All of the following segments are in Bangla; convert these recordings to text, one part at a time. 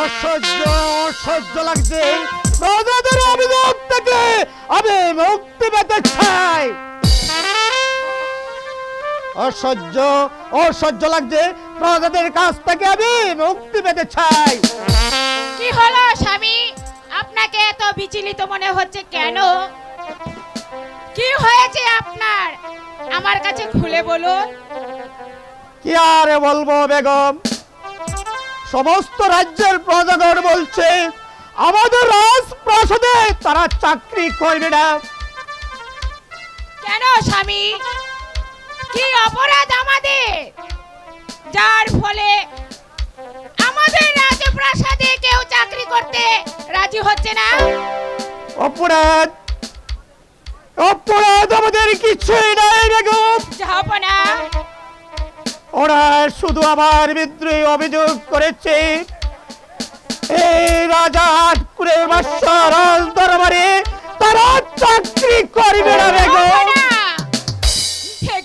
অসহ্য অসহ্য লাগছে। প্রজাদের অভিযোগ থেকে আমি মুক্তি পেতে চাই। অসহ্য অসহ্য লাগছে, প্রজাদের কাছ থেকে আমি মুক্তি পেতে চাই। কি হলো স্বামী, আপনাকে এত বিচলিত মনে হচ্ছে কেন? কি হয়েছে আপনার, আমার কাছে খুলে বলুন। কি আর বলবো বেগম, সমস্ত রাজ্যের প্রজাগণ বলছে আমাদের রাজপ্রাসাদে তারা চাকরি করবে না। কেন স্বামী, কি অপরাধ আমাদের, যার ফলে আমাদের রাজপ্রাসাদে কেউ চাকরি করতে রাজি হচ্ছে না? অপরাধ অপরাধ আমাদের কিছুই নাই বেগম। যাব না। ওরা শুধু আমার বিদ্রোহী অভিযোগ করেছে এই রাজা আটকুরে বাদশা রাজ দরবারে তারা চাকরি করবে না বেগম।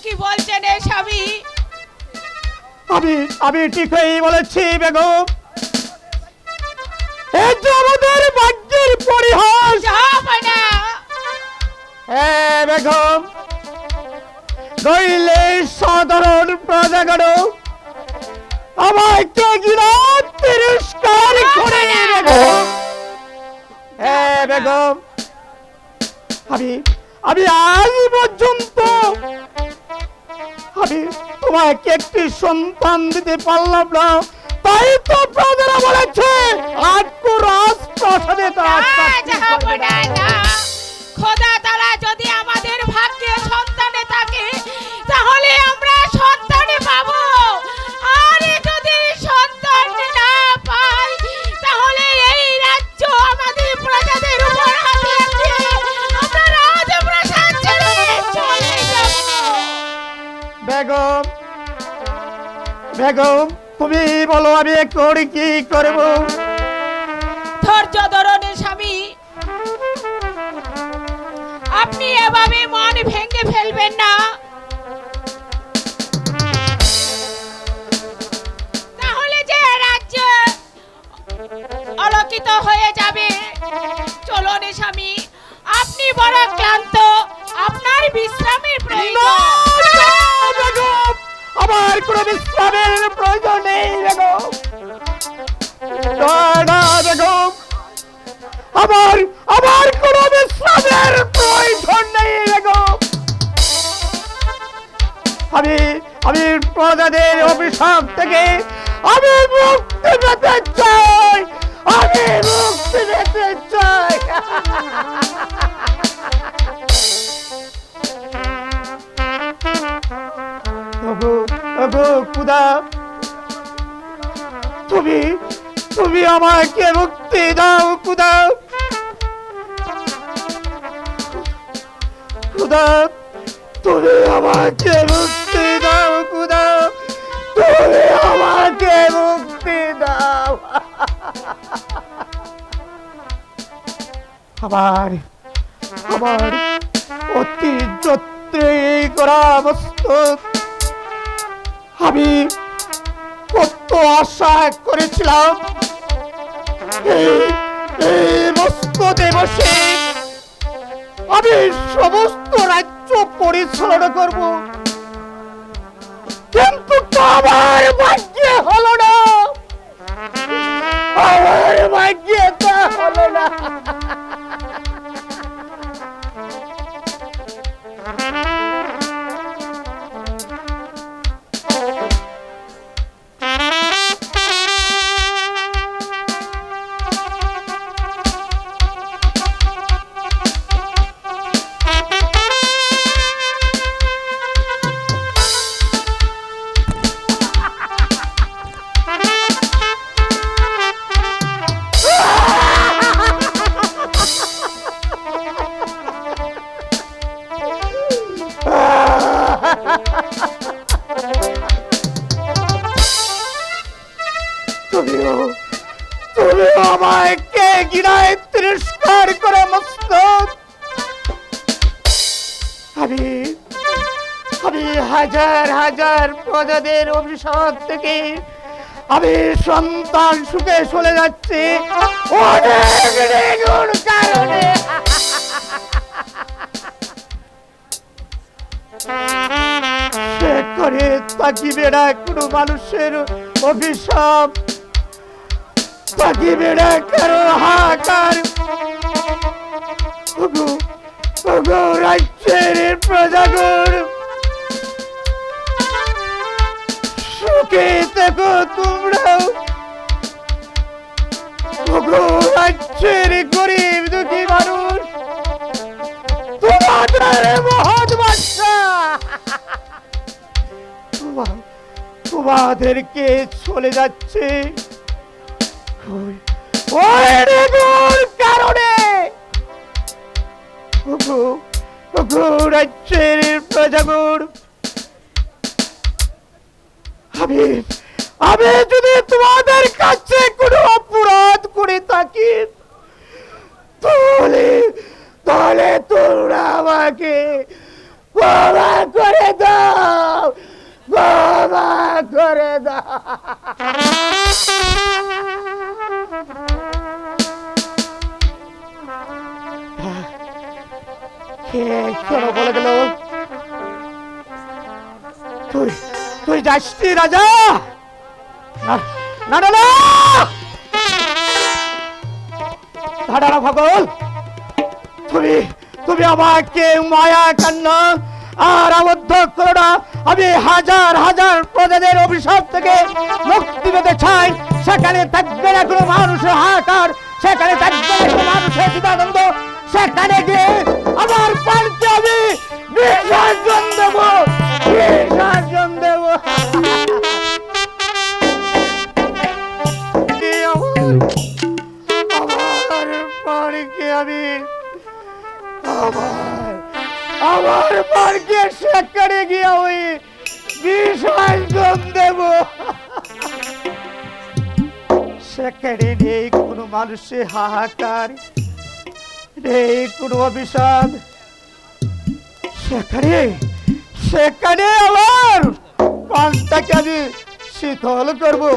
কি বলছেন এ স্বামী? আমি ঠিকই বলেছি বেগম। এই যে আমাদের ভাগ্যের পরিহাস। যাব না। হ্যাঁ বেগম, নইলে সাধারণ প্রজাগণ আমাকে ঘৃণা তিরস্কার করে বেগম। হ্যাঁ বেগম, আমি আজ পর্যন্ত আমি তোমাকে একটি সন্তান দিতে পারলাম না, তাই তো প্রজারা বলেছে আটকু রাজপ্রাসাদে তারা চাকরি করবে না। খোদা তাআলা যদি আমাদের ভাগ্যে সন্তানে থাকে তাহলে আমরা সন্তানে পাবো, আর যদি সন্তান না পাই তাহলে এই রাজ্য আমাদের প্রজাদের উপর হাতিয়ে দিয়ে আমরা রাজপ্রাসাদ ছেড়ে চলে যাব। বেগম বেগম, তুমি বলো আমি এখন কি করব? ধৈর্য ধরুন স্বামী, আপনি এভাবে মন ভেঙে ফেলবেন না, তাহলে যে রাজ্য অলকিত হয়ে যাবে। চলুন স্বামী, আপনি বড় ক্লান্ত, আপনার বিশ্রামের প্রয়োজন। বেগম, আমার কোনো বিশ্রামের প্রয়োজন নেই বেগম। না বেগম, আমার কোনো বিশ্রামের প্রয়োজন নেই বেগম। আমি প্রজাদের অভিশাপ থেকে আমি মুক্তি পেতে চাই। আমি মুক্তি পেতে চাই। খুদা, তুমি আমাকে মুক্তি দাও খুদা। খুদা, তুমি আমাকে মুক্তি দাও খুদা। তুমি আমাকে মুক্তি দাও। আমার অতি যত্নে করা মস্তক আমি কত আশা করেছিলাম এই মস্তকে বসে আমি সমস্ত রাজ্য পরিচালনা করব, কিন্তু আমার ভাগ্যে হলো না। আমার ভাগ্যে তা হলো না। তুমি আমাকে ঘৃণায় তিরস্কার করে মস্তক। আমি হাজার হাজার প্রজাদের অভিশাপ থেকে আমি সন্তান সুখে চলে যাচ্ছি অনেক রেগুর কারণে। সে করে তাকিবে না কোনো মানুষের অভিশাপ, তাকিবে না কারো হাহাকার। ওগো ওগো রাজ্যের প্রজাগণ, সুখে থেকো তোমরাও। ওগো রাজ্যের গরিব দুঃখী মানুষ, তোমাদের মহৎ বাদশা তোমাদেরকে চলে যাচ্ছে ওই রেগুর কারণে। ওগো ওগো রাজ্যের প্রজাগণ, আমি যদি তোমাদের কাছে কোনো অপরাধ করে থাকি, তাহলে তোমরা আমাকে ক্ষমা করে দাও, ক্ষমা করে দাও। কেন বলে গেল? তুই যাচ্ছি রাজা? না না না না, ভগল, তুমি আমাকে মায়া কান্না আর আবদ্ধ করো না। আমি হাজার হাজার প্রজাদের অভিশাপ থেকে মুক্তি পেতে চাই। সেখানে থাকবে না কোনো মানুষের হাহাকার, সেখানে থাকবে না কোনো মানুষের দ্বিধাদ্বন্দ্ব। সেখানে গিয়ে আমার প্রাণকে আমি বিসর্জন দেব, বিসর্জন দেব। আমার প্রাণকে আমি আমার পার্কে সেখানে গিয়ে ওই বিসর্জন দেব। সেখানে নেই কোনো মানুষের হাহাকার, নেই কোনো অভিশাপ। সেখানে আমার প্রাণটাকে আমি শীতল করবো।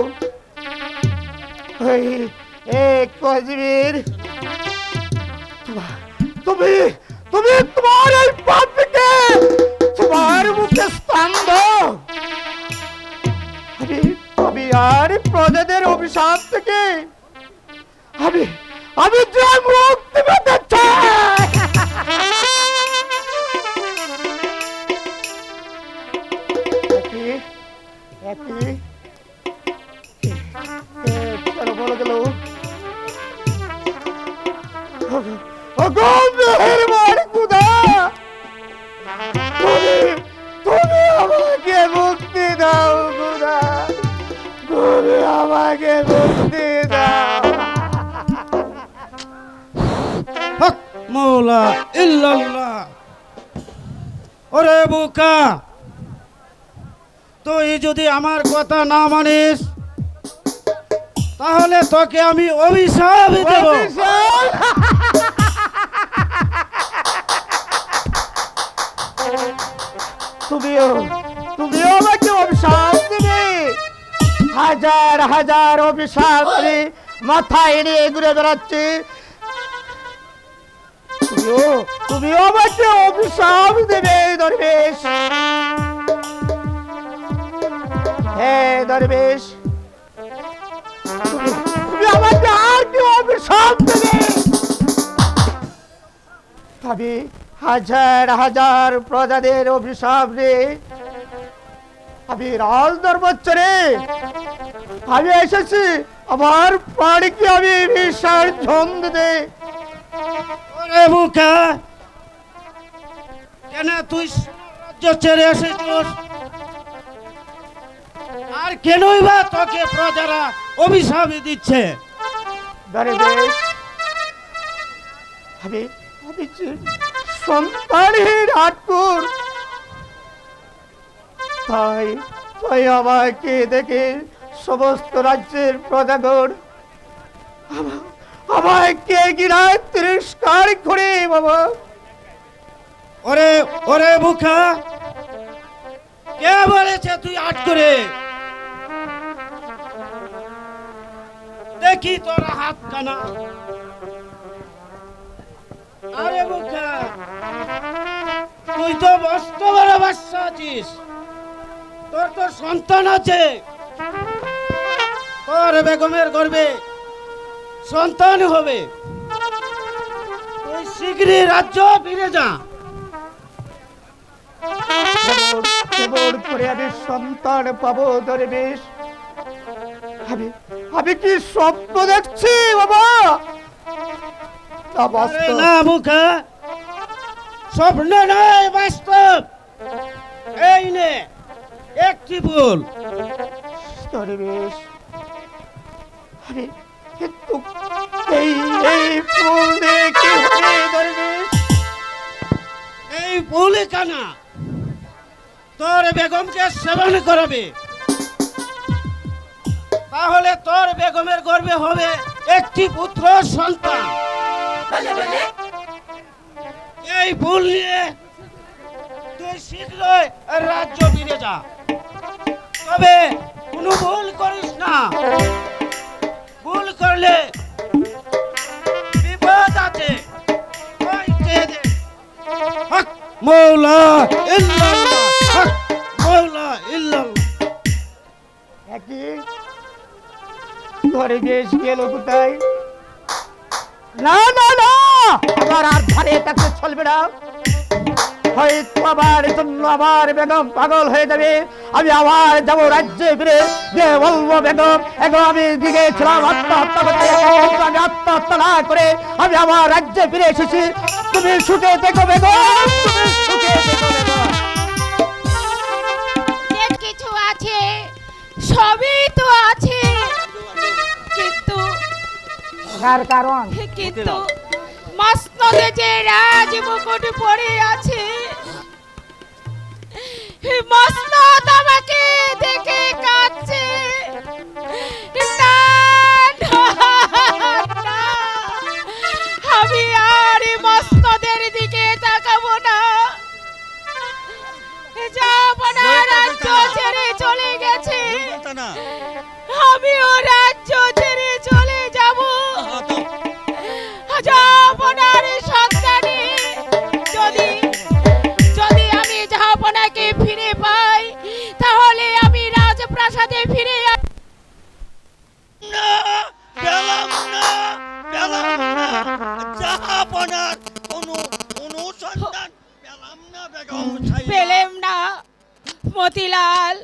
তুমি তোমার এই পাপকে তোমার মুখে স্থান দাও। আমি আর প্রজাদের অভিশাপ থেকে আমি যে মুক্তি পেতে চাই। বলে গেল তুমি আমাকে মুক্তি দাও খুদা, তুমি আমাকে মুক্তি দাও। হক মৌলা ইল্লাল্লাহ। ওরে বুকা, তুই যদি আমার কথা না মানিস তাহলে তোকে আমি অভিশাপ দেব। তুমিও আমাকে অভিশাপ দেবে? হাজার হাজার অভিশাপ মাথায় নিয়ে ঘুরে বেড়াচ্ছি। তুমিও আমাকে অভিশাপ দেবে দরবেশ? হে দরবেশ, তুমি আমাকে আর কি অভিশাপ দেবে? আমি হাজার হাজার প্রজাদের অভিশাপ রে, আমি রাজ দরবারে আমি এসেছি আমার প্রাণীকে আমি বিসর্জন দিতে। ওরে বুকা, কেন তুই রাজ্য ছেড়ে এসেছিস? আর কেনই বা তোকে প্রজারা অভিশাপ দিচ্ছে? দরবেশ, আমি সন্তানের আটকুর, তাই আমাকে দেখে সমস্ত রাজ্যের প্রজাগণ আমাকে গিরায় তিরস্কার করে। বাবা, ওরে বুকা, কে বলেছে তুই আট করে? দেখি তোর হাত কানা। আরে বোকা, তুই তো মস্ত বড় বাচ্চা আছিস, তোর তো সন্তান আছে, তোর বেগমের গর্ভে সন্তান হবে। তুই শীঘ্রই রাজ্য ফিরে যা। কেবল করে আমি সন্তান পাবো দরবেশ। আমি কি স্বপ্ন দেখছি বাবা? না আরে বাস্তব। না মুখা, স্বপ্ন নয়, বাস্তব। এই নে একটি ফুল। দরবেশ, আরে কিন্তু এই এই ফুল দিয়ে কি হবে দরবেশ? এই ফুলই কানা তোর বেগমকে সেবন করাবে, তাহলে তোর বেগমের গর্ভে হবে একটি পুত্র সন্তান। এই ফুল নিয়ে তুই শীঘ্রই রাজ্য ফিরে যা, তবে কোনো ভুল করিস না। ভুল করলে বিপদ আছে। ওই যে দে। হক মৌলা ইল্লাল্লাহ, হক মৌলা ইল্লাল্লাহ। একই দরবেশ গেল কোথায়? না না না, আমার আর ধারে কাছে চলবে না। হয়তো আমার জন্য আমার বেগম পাগল হয়ে যাবে। আমি আবার যাবো রাজ্যে ফিরে, যে বলবো বেগম এখন আমি দিকে ছিলাম আত্মহত্যা করতে, কিন্তু আমি আত্মহত্যা না করে আমি আমার রাজ্যে ফিরে এসেছি। তুমি সুখে দেখো বেগম, তুমি সুখে দেখো বেগম। যে কিছু আছে সবই তো আছে, কিন্তু কারণ কিন্তু মস্তদে যে রাজ মুকুট পরে আছে, মস্তদ আমাকে দেখে কাঁদছে। না, না, না, আমি আর মস্তদের দিকে তাকাবো না। যাব না, রাজ্য ছেড়ে চলে গেছে, আমিও রাজ্য ছেড়ে চলে যাব। জাহাপনার সন্তানে যদি যদি আমি জাহাপনাকে ফিরে পাই, তাহলে আমি রাজপ্রাসাদে ফিরে না, পেলাম না, পেলাম না। জাহাপনার কোনো সন্তান পেলাম না বেগম সাহেবা। পেলেম না। মতিলাল,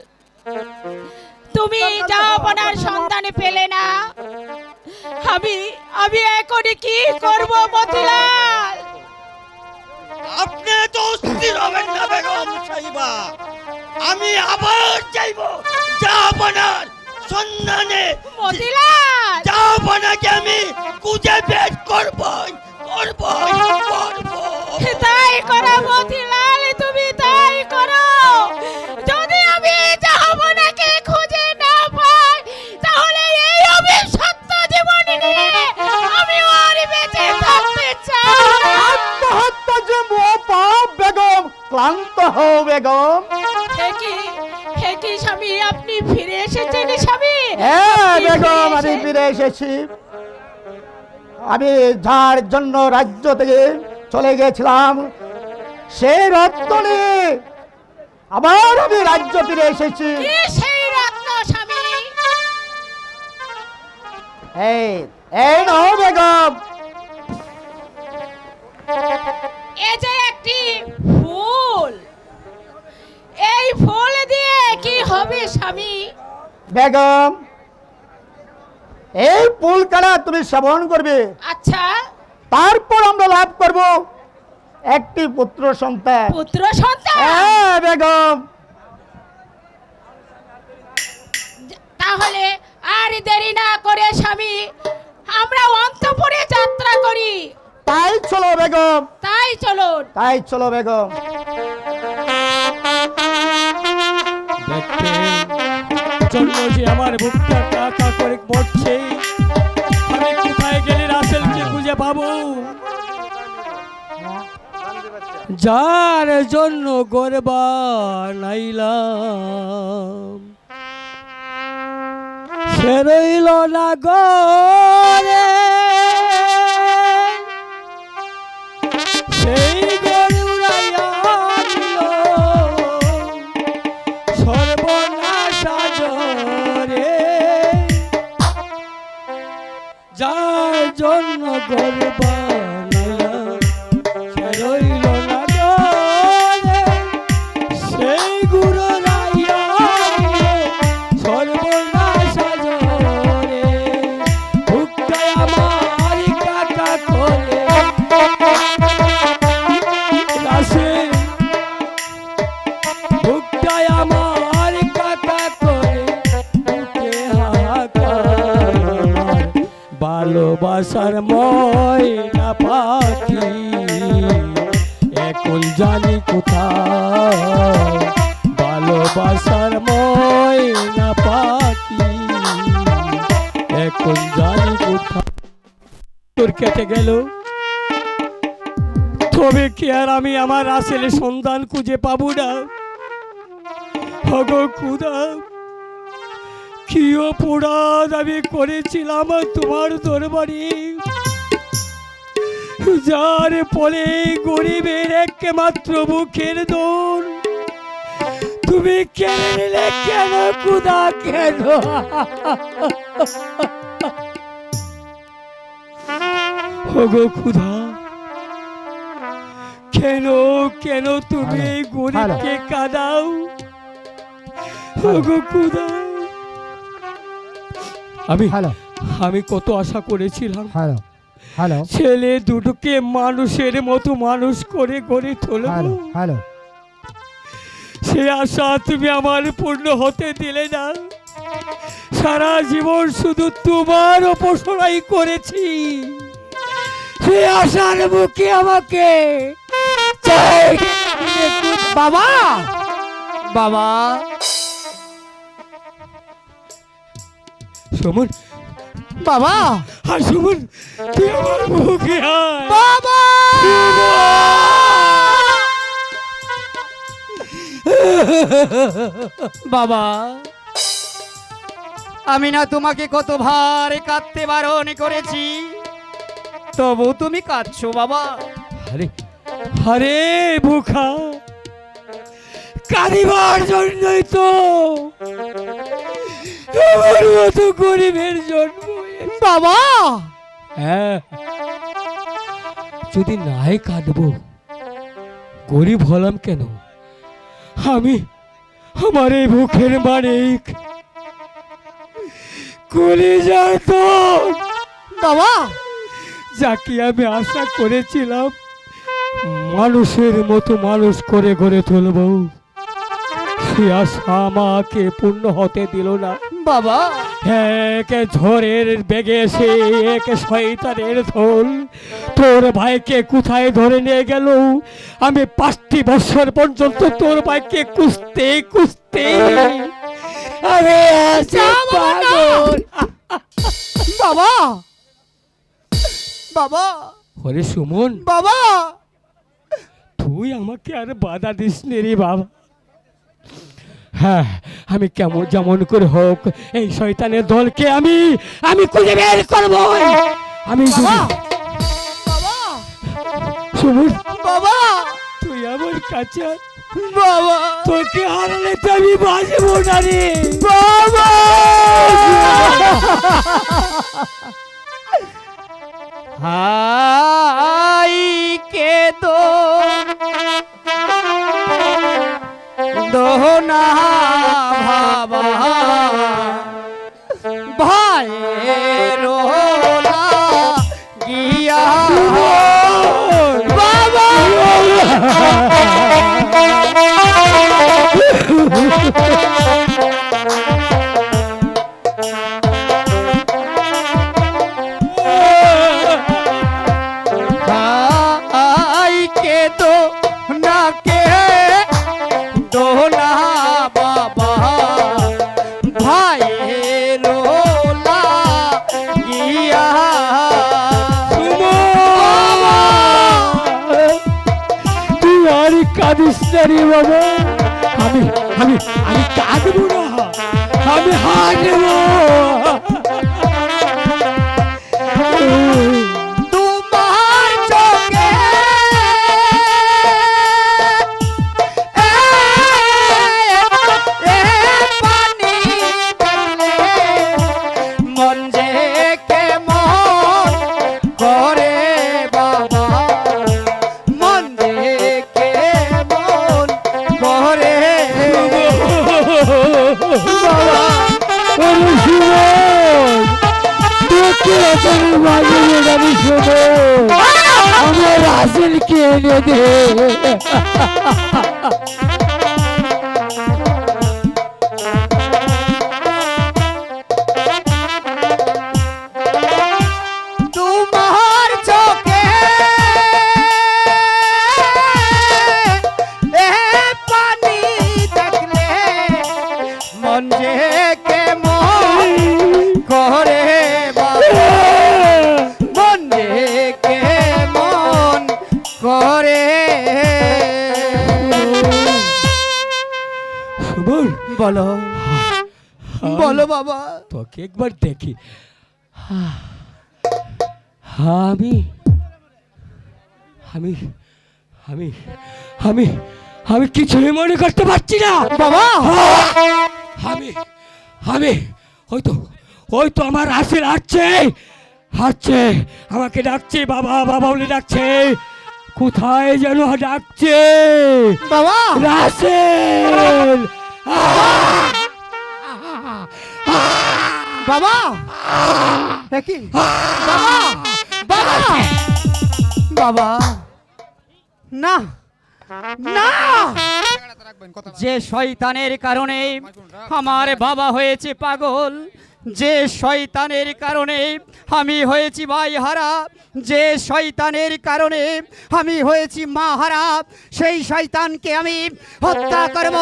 তুমি জাহাপনার সন্তান পেলে না, আমি এখন কি করব মতিলাল? আপনি তো অস্থির হবেন না বেগম সাহেবা, আমি আবার যাইব জাহাপনার সন্ধানে। মতিলাল, জাহাপনাকে আমি খুঁজে বের করবই, করবই, করব। তাই করো মতিলাল, তুমি তাই করো। যদি আমি জাহাপনাকে খুঁজে না পাই, তাহলে এই অভিশপ্ত জীবন নিয়ে আমি আর বেঁচে থাকতে চাই না। আত্মহত্যা যে মহাপাপ বেগম, ক্লান্ত হও বেগম। হে কি স্বামী, আপনি ফিরে এসেছেন স্বামী? হ্যাঁ বেগম, আমি ফিরে এসেছি। আমি যার জন্য রাজ্য থেকে চলে গেছিলাম, সেই রত্ন নিয়ে আবার আমি রাজ্য ফিরে এসেছি। কি সেই রত্ন স্বামী? এই এই নাও বেগম। এ যে একটি ফুল, এই ফুল দিয়ে কি হবে স্বামী? বেগম, এই ফুল কাটা তুমি সেবন করবে, আচ্ছা, তারপর আমরা লাভ করব একটি পুত্র সন্তান। পুত্র সন্তান? হ্যাঁ বেগম। তাহলে আর দেরি না করে স্বামী, আমরা অন্তঃপুরে যাত্রা করি। তাই চলো বেগম, তাই চলুন। তাই চলো বেগম। জন্য যে আমার বুকটা টাকা করে মরছে, আমি কোথায় গেলে রাসেলকে খুঁজে পাবো? যার জন্য গরবা নাইলাম, সে রইল না গরে, সেই গড়ে উড়াইয়া দিল সর্বনাশা জরে, যার জন্য গড় বানাইয়া সে রইল না গরে, সেই গুরু রাইয়া দিল সর্বনাশা জরে, ভুক্তায় আমার কাকা করে রাসে, ভুক্তায় আমার কাকা করে বুকে হাহাকার, ভালোবাসার ময়না পাখি এখন জানি কোথায়, ভালোবাসার ময়না পাখি এখন জানি কোথায়। তোর কেটে গেল, তবে কি আর আমি আমার রাসেলের সন্ধান খুঁজে পাবো না? হগো খুদা, কি অপরাধ আমি করেছিলাম তোমার দরবারে, যার ফলে গরিবের একমাত্র মুখের দোল তুমি কেড়ে নিলে কেন খুদা, কেন? ওগো খুদা, কেন কেন তুমি এই গরিবকে কাঁদাও? ওগো খুদা, আমি কত আশা করেছিলাম ছেলে দুটোকে মানুষের মতো মানুষ করে গড়ে তোলব, সে আশা তুমি আমার পূর্ণ হতে দিলে না। সারা জীবন শুধু তোমার অপসরাই করেছি, সে আশার মুখে আমাকে বাবা, বাবা, সমন, বাবা, আর সমন, তুই আমার মুখে আয় বাবা, বাবা, আমি না তোমাকে কত ভার কাঁদতে বারণ করেছি, তবু তুমি কাঁদছো বাবা। আরে আরে বুখা, কাঁদিবার জন্যই তো আমার মতো গরিবের জন্ম বাবা। হ্যাঁ, যদি নাই কাঁদবো, গরিব হলাম কেন? আমি আমার এই বুকের মালিক কলিজার তোর বাবা, যাকে আমি আশা করেছিলাম মানুষের মতো মানুষ করে গড়ে তুলব, সে আশা আমাকে পূর্ণ হতে দিল না বাবা। এক ঝড়ের বেগে এসে এক শয়তানের ধোল তোর ভাইকে কোথায় ধরে নিয়ে গেল। আমি 5টি বছর পর্যন্ত তোর ভাইকে খুঁজতে খুঁজতে আমি পাগল। বাবা, বাবা, ওরে সুমন, বাবা, তুই আমাকে আর বাধা দিস নে রে বাবা। হ্যাঁ, আমি কেমন যেমন করে হোক এই শয়তানের দলকে আমি খুঁজে বের করব। আমি বাবা, সুমন, বাবা, তুই আমার কাছে বাবা, তোকে হারালে তো আমি বাঁচবো না রে বাবা। হাই কে দোহনা ভাবা ভাইয়েরো গিয়া বাবা। হাই কে তো না কে দোনা বাবা ভাইয়েরো গিয়া তুই আর কাঁদিস না রে বাবা। আমি কাঁদবো না, আমি হারবো। বাজারে আমি শোনো আমার রাসেলকে এনে দে। তোমার চোখে এ পানি দেখলে মন যে কেমন করে বাবা, মন যে কেমন করে। সুমন বলো বলো বাবা। তোকে একবার দেখি। আমি আমি আমি আমি আমি কিছুই মনে করতে পারছি না বাবা আমি আমি ওই তো আমার রাসেল আসছে আসছে, আমাকে ডাকছে বাবা বাবা বলে ডাকছে, কোথায় যেন ডাকছে বাবা রাসেল। বাবা দেখি বাবা বাবা বাবা না না, যে শয়তানের কারণে আমার বাবা হয়েছে পাগল, যে শয়তানের কারণে আমি হয়েছি ভাই হারা, যে শয়তানের কারণে আমি হয়েছি মা হারা, সেই শয়তানকে আমি হত্যা করব।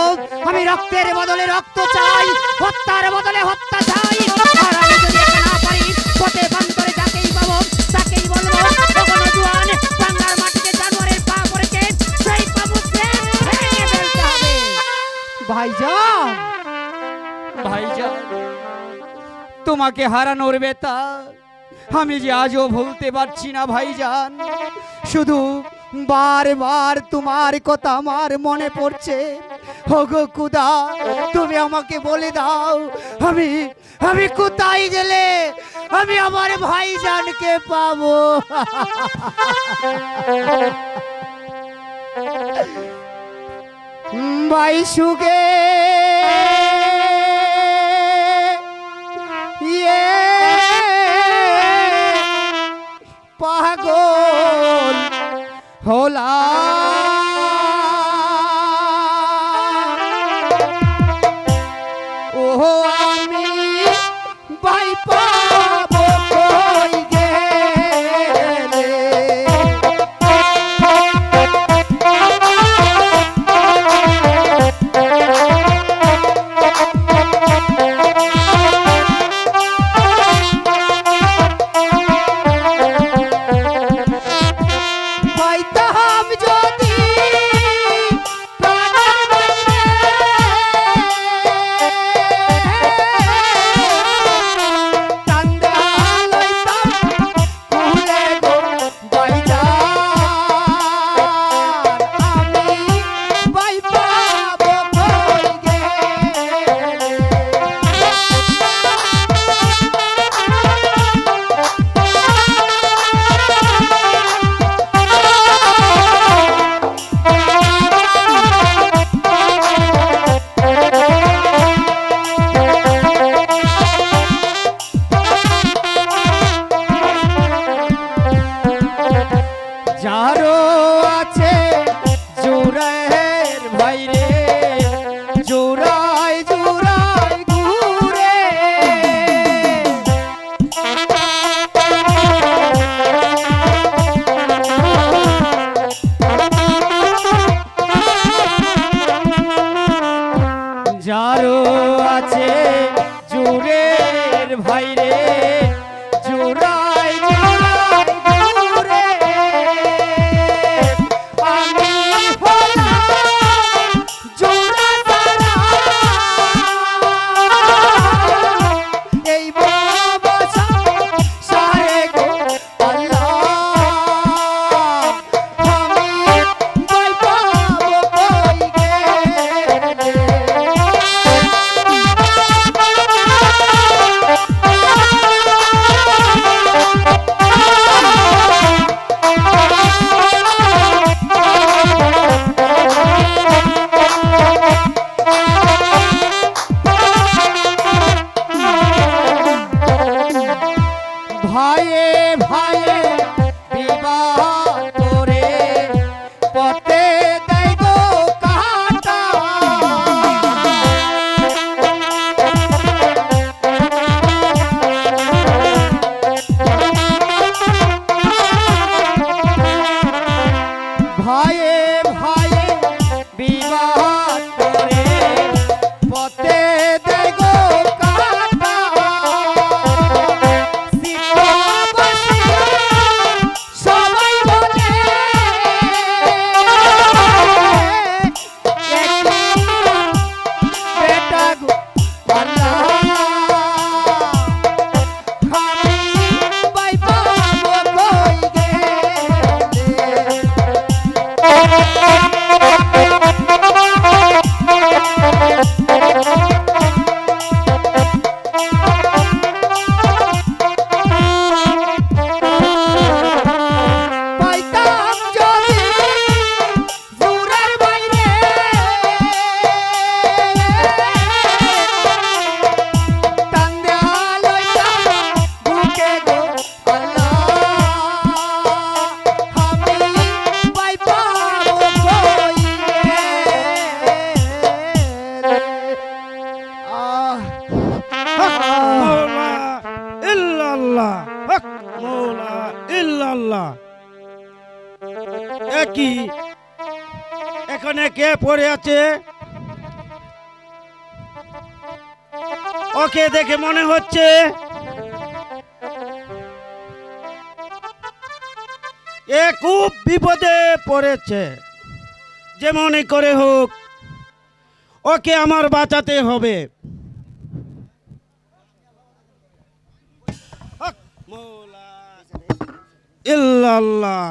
আমি রক্তের বদলে রক্ত চাই, হত্যার বদলে হত্যা চাই। আর আমি যদি এটা না পারি, পথে বান্তরে যাকেই পাবো তাকেই বলবো কখনো জোয়ান বাংলার মাটিতে জানোয়ারের পা পড়েছে, সেই পাবুকে ভেঙে ফেলতে হবে। ভাইজান ভাইজান, তোমাকে হারানোর বেতা আমি যে আজও ভুলতে পারছি না ভাইজান। শুধু বারবার তোমার কথা আমার মনে পড়ছে। ওগো খুদা, তুমি আমাকে বলে দাও আমি আমি কোথায় গেলে আমি আমার ভাইজানকে পাবো। ভাই সুগে পাগল হোলা ও আমি ভাই পাবো কই গেলে। পাইতাম যদি ভাইয়ে বিবাহ করে পথে দেয় গো কাটা। ভাইয়ে ভাইয়ে বিবাহ করে পথে দেয় গো কাটা। শীতবাসী সবাই বলে বেটা গো আল্লাহ আমি বাইবা কই গেলে। পাইতাম যদি দূরের বাইরে টান দেয়া লইতাম বুকে গো আল্লাহ আমি পাইপাম কই মৌলা ইল্লাল্লাহ, হক মৌলা ইল্লাল্লাহ। একই এখানে কে পড়ে আছে? ওকে দেখে মনে হচ্ছে এ খুব বিপদে পড়েছে। যেমনই করে হোক ওকে আমার বাঁচাতে হবে। হক মৌলা ইল্লাল্লাহ।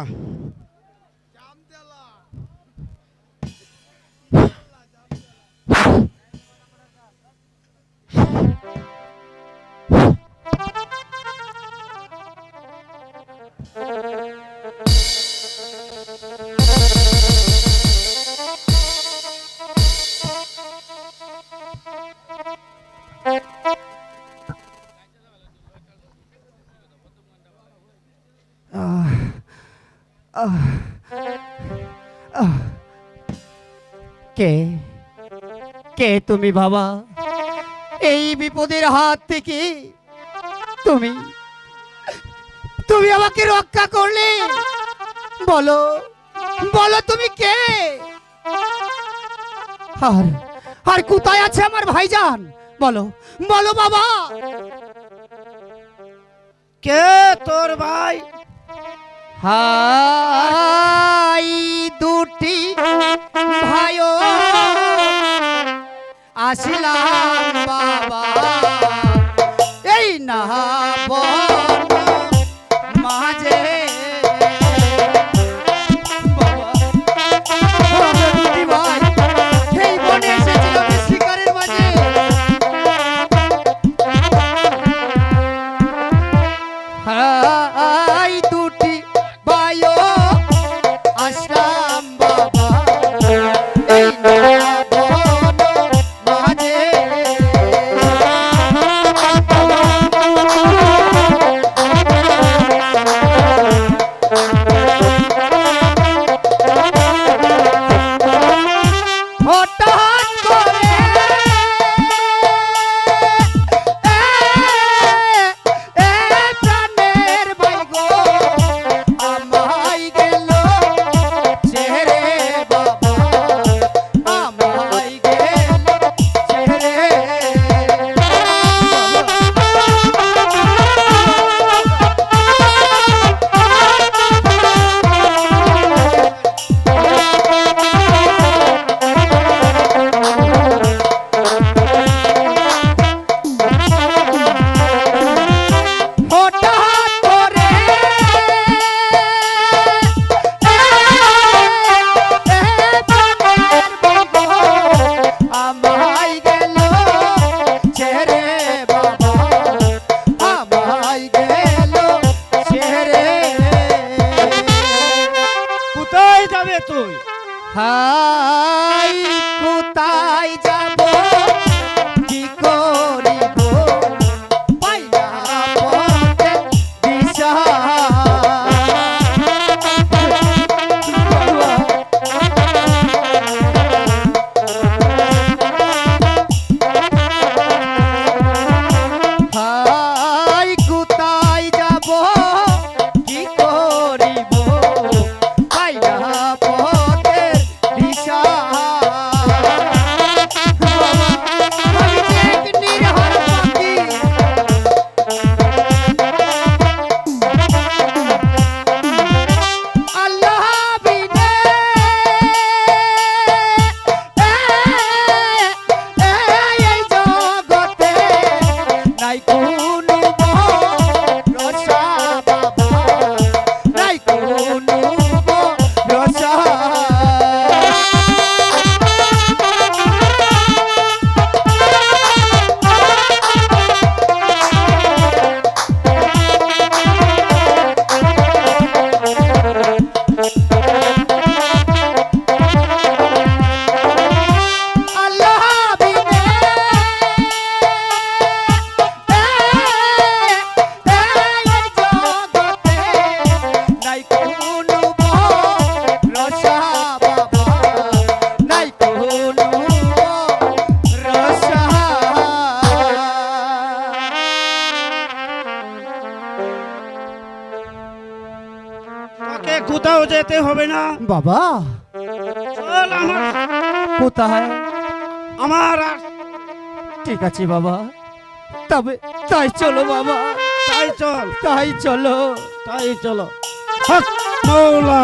কে কে তুমি বাবা? এই বিপদের হাত থেকে তুমি তুমি আমাকে রক্ষা করলে। বলো বলো তুমি কে? আর আর কোথায় আছে আমার ভাইজান? বলো বলো বাবা। কে তোর ভাই? হাই দুটি ভাইও আসিলাম বাবা এই না মাঝে। বাবা, আমরা দুটি ভাই এই বনে এসেছিলাম শিকারের মাঝে। হাই দুটি ভাইও আসলাম বাবা এই না মাঝে। হঠাৎ করে প্রাণের বাইগো আমায় গেল ছেড়ে বাবা আমায় গেল ছেড়ে। হঠাৎ করে প্রাণের বাইগো আমায় গেল ছেড়ে বাবা আমায় গেল ছেড়ে। কোথায় যাবে তুই? হাই কোথায় যাব কি করিব পাইলা পথে দিশা। তোকে কোথাও যেতে হবে না। বাবা চল কোথায়? আমার ঠিক আছে বাবা, তবে তাই চলো বাবা, তাই চল, তাই চলো। তাই চলো। হক মাওলা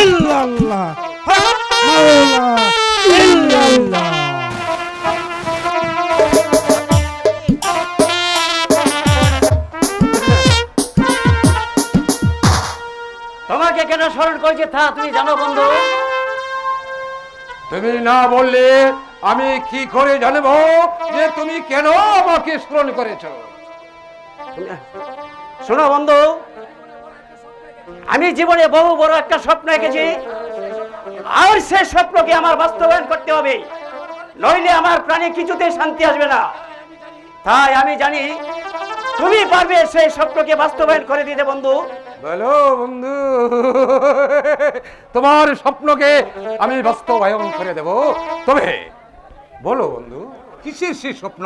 ইল্লাল্লাহ, হক মাওলা ইল্লাল্লাহ। তোমাকে কেন স্মরণ করেছে তা তুমি জানো বন্ধু? তুমি না বললে আমি কি করে জানবো যে তুমি কেন আমাকে স্মরণ করেছো? শোনো বন্ধু, আমি জীবনে বহু বড় একটা স্বপ্ন এঁকেছি, আর সে স্বপ্নকে আমার বাস্তবায়ন করতে হবে, নইলে আমার প্রাণে কিছুতে শান্তি আসবে না। তাই আমি জানি তুমি পারবে সেই স্বপ্নকে বাস্তবায়ন করে দিতে বন্ধু। বলো বন্ধু, তোমার স্বপ্নকে আমি বাস্তবায়ন করে দেব। তবে বলো বন্ধু, কিসের সেই স্বপ্ন?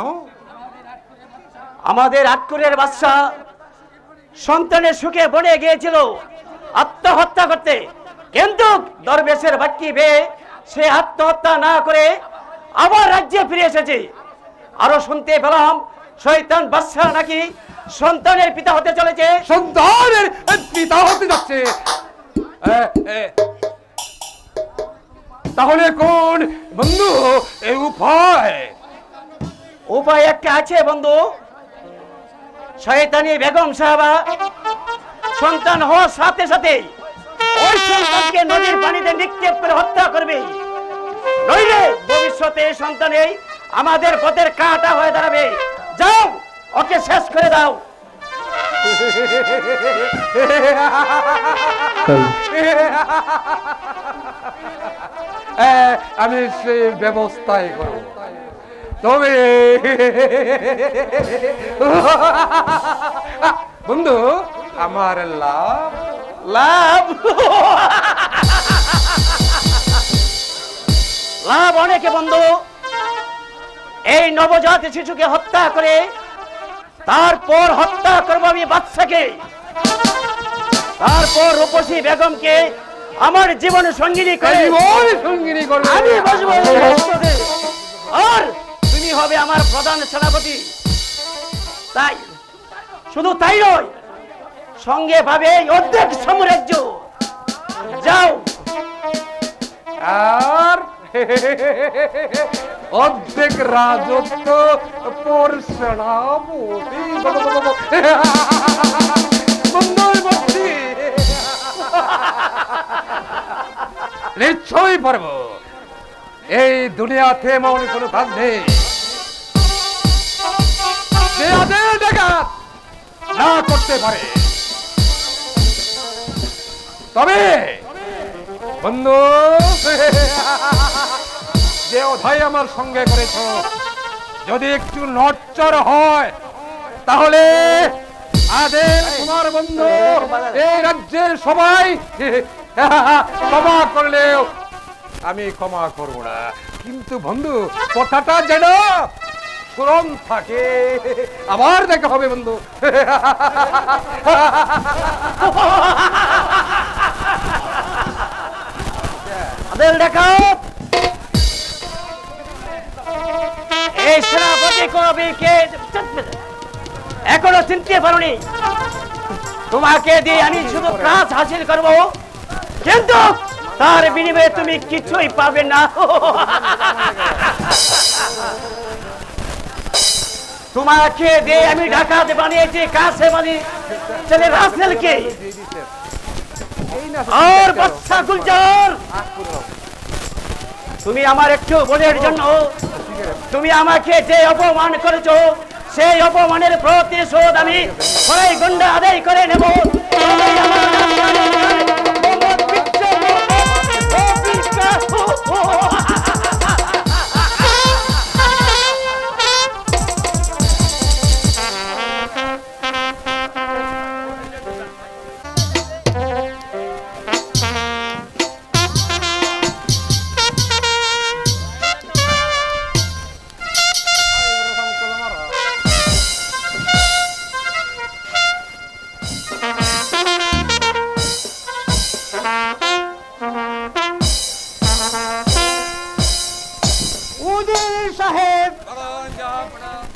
আমাদের আটকুরের বাচ্চা সন্তানের সুখে বনে গিয়েছিল আত্মহত্যা করতে, কিন্তু দরবেশের বাক্যি পেয়ে সে আত্মহত্যা না করে আবার রাজ্যে ফিরে এসেছে। আরো শুনতে পেলাম শয়তান বাচ্চা নাকি সন্তানের পিতা হতে চলেছে। সন্তানের পিতা হতে যাচ্ছে? তাহলে কোন বন্ধু এই উপায়? উপায় একটা আছে বন্ধু। শয়তানি বেগম সাহেবা সন্তান হওয়ার সাথে সাথে ওই সন্তানকে নদীর পানিতে নিক্ষেপ করে হত্যা করবে, নইলে ভবিষ্যতে এই সন্তানেই আমাদের পথের কাঁটা হয়ে দাঁড়াবে। যাও, ওকে শেষ করে দাও। আমি সেই ব্যবস্থাই করব। তবে বন্ধু, আমার লাভ লাভ লাভ অনেকে বন্ধু। এই নবজাত শিশুকে হত্যা করে তারপর হত্যা করবো আমি বাচ্চাকে, তারপর রূপসী বেগমকে আমার জীবন সঙ্গিনী করে সঙ্গিনী করবে। আমি বসবো এই রাজপথে, আর তুমি হবে আমার প্রধান সেনাপতি। তাই শুধু তাই নয়, সঙ্গে ভাবে অর্ধেক সাম্রাজ্য। যাও। আর অর্ধেক রাজত্ব পর সেনাপতি। নিশ্চয়ই পারবো। এই দুনিয়াতে এমন কোনো কাজ নেই যে আদেশ ডাকাত না করতে পারে। তবে বন্ধু, যে অধ্যায় আমার সঙ্গে করেছ, যদি একটু নড়চড় হয় তাহলে আদেশ তোমার বন্ধু এই রাজ্যের সবাই ক্ষমা করলেও আমি ক্ষমা করব না। কিন্তু বন্ধু, কথাটা যেন স্মরণ থাকে। আবার দেখা হবে বন্ধু। আদেল দেখাও। এই সেনাপতি কবিকে এখনো চিনতে পারোনি। তোমাকে দিয়ে আমি শুধু কাজ হাসিল করব, কিন্তু তার বিনিময়ে তুমি কিছুই পাবে না। তোমাকে দিয়ে আমি ডাকাত বানিয়েছি, কাছে বানিয়ে ছেলে রাসেলকে আর বাচ্চা গুলজার। তুমি আমার একটু বোনের জন্য তুমি আমাকে যে অপমান করেছো, সেই অপমানের প্রতিশোধ আমি ছয় ঘন্টা আদায় করে নেব।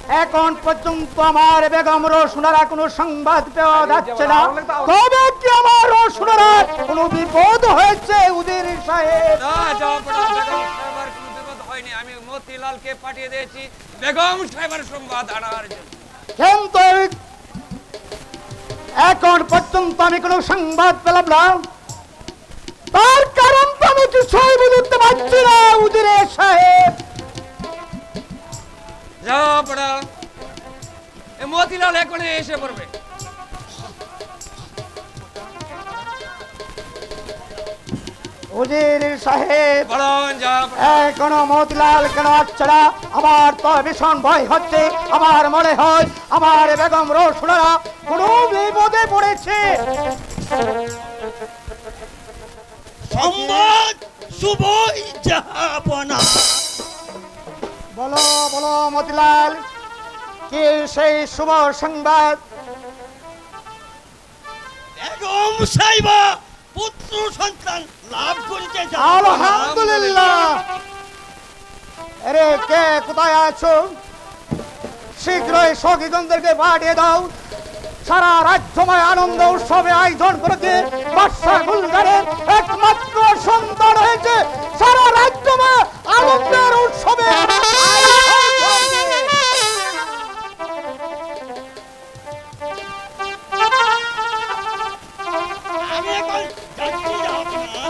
এখন পর্যন্ত আমার বেগম রোশনারা কোনো সংবাদ পাওয়া যাচ্ছে না। কবে কি আমার রোশনারা কোনো বিপদ হয়েছে উজির সাহেব? না জাহাপনা, বেগম সাহেবের কোনো বিপদ হয়নি। আমি মতিলালকে পাঠিয়ে দিয়েছি বেগম সাহেবের সংবাদ আনার জন্য। কিন্তু এখন পর্যন্ত আমি কোনো সংবাদ পেলাম না, তার কারণ তো আমি কিছুই বুঝতে পারছি না উজির সাহেব। জাহাপনা, এই মতিলাল এখনই এসে পড়বে। উজির সাহেব, বলুন জাহাপনা। এখনো মতিলাল কেন আসছে না? আমার তো ভীষণ ভয় হচ্ছে। আমার মনে হয় আমার বেগম রোশনারা কোনো বিপদে পড়েছে। সংবাদ শুভই জাহাপনা। বলো বলো মতিলাল, কি সেই শুভ সংবাদ? বেগম সাহেবা পুত্র সন্তান লাভ করিতে আলহামদুলিল্লাহ। আরে কে কোথায় আছো? শীঘ্রই সখীগণদেরকে পাঠিয়ে দাও। সারা রাজ্যময় আনন্দ উৎসবে আয়োজন করেছে। বাদশা গুলজারের একমাত্র সন্তান হয়েছে। সারা রাজ্যময় আনন্দের উৎসবে আয়োজন করেছে। আমি এখন যাচ্ছি জাহাপনা।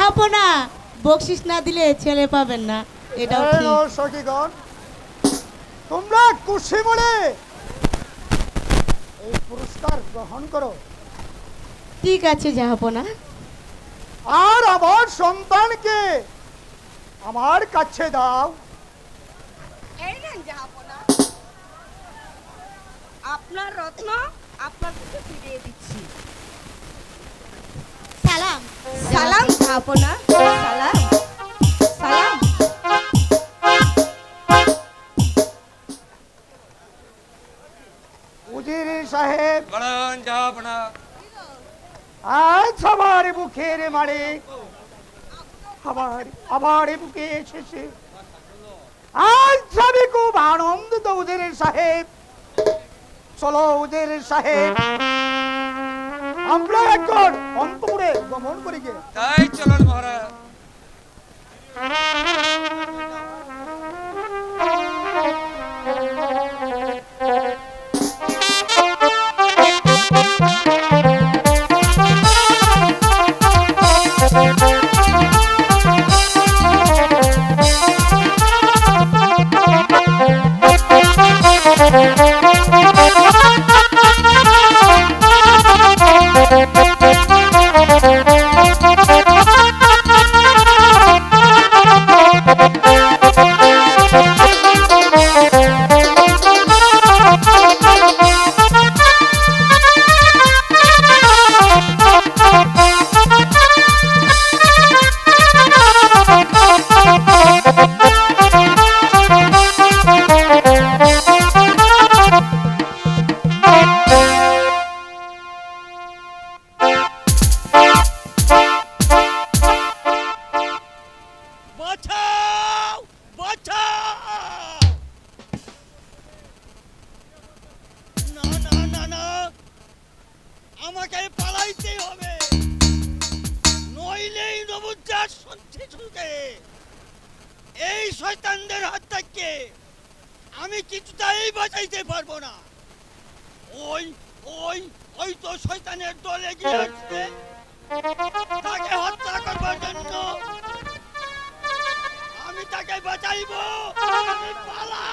জাহাপনা বকশিস না দিলে ছেলে পাবেন না, এটাও ঠিক। হ্যালো সখীগণ, তোমরা খুশি বলে এই পুরস্কার গ্রহণ করো, ঠিক আছে জাহাপনা। আর আমার সন্তানকে আমার কাছে দাও। এই নেন জাহাপনা, আপনার রত্ন আপনার কাছে ফিরিয়ে দিচ্ছি। সালাম সালাম জাহাপনা, সালাম সালাম। উজির সাহেব, বলুন জাহাপনা। আজ আমার বুকের মারে আবার বুকে এসেছে। আজ আমি খুব আনন্দিত উজির সাহেব। চলো উজির সাহেব, আমরা একবার অন্তপুরে গমন করি গে। তাই চলুন মহারাজ। আমাকে পালাইতে হবে, নইলেই নবুদ্দার সত্যি শুনতে এই শয়তানদের হাত থেকে আমি কিছুতেই বাঁচাইতে পারবো না। ওই ওই ওই তো শয়তানের দলে গিয়ে আসছে, তাকে হত্যা করবার জন্য আমি তাকে বাঁচাইবো। আমি পালাই।